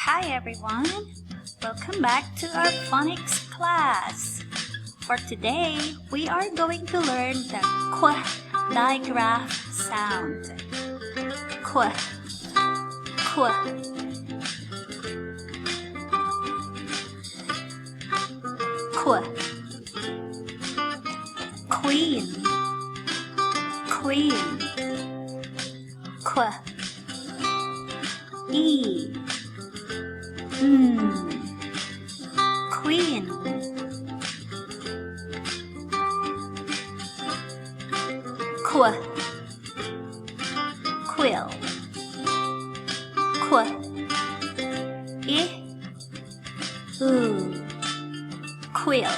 Hi everyone! Welcome back to our phonics class. For today, we are going to learn the qu digraph sound. Qu, qu. Qu. Queen, queen. Qu. E. Queen. Qu. Quill. Qu. I. Quill.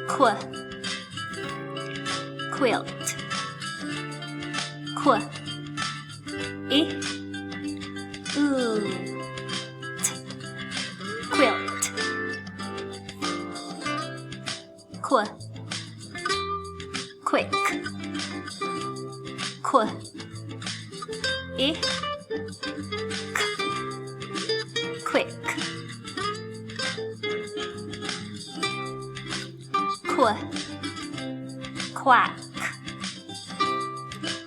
Qu. Quilt. Qu. I. Quilt. Qu. Quick. Qu. I. Quick. Qu. Quack.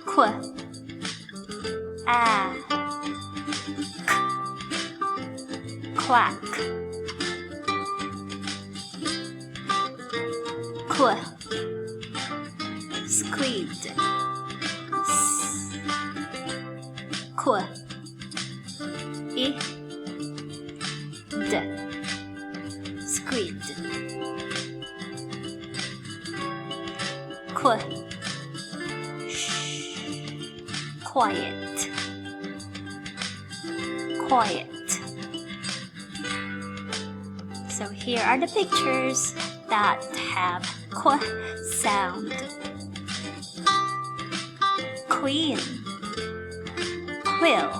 Qu. Quack. Qu. Squid. Qu. I. Squid. Qu. Quiet. Quiet. So here are the pictures that have qu sound. Queen, quill,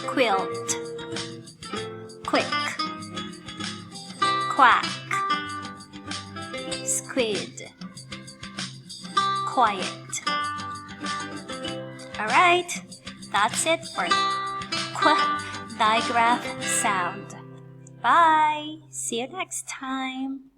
quilt, quick, quack, squid, quiet. Alright, that's it for qu digraph sound. Bye! See you next time!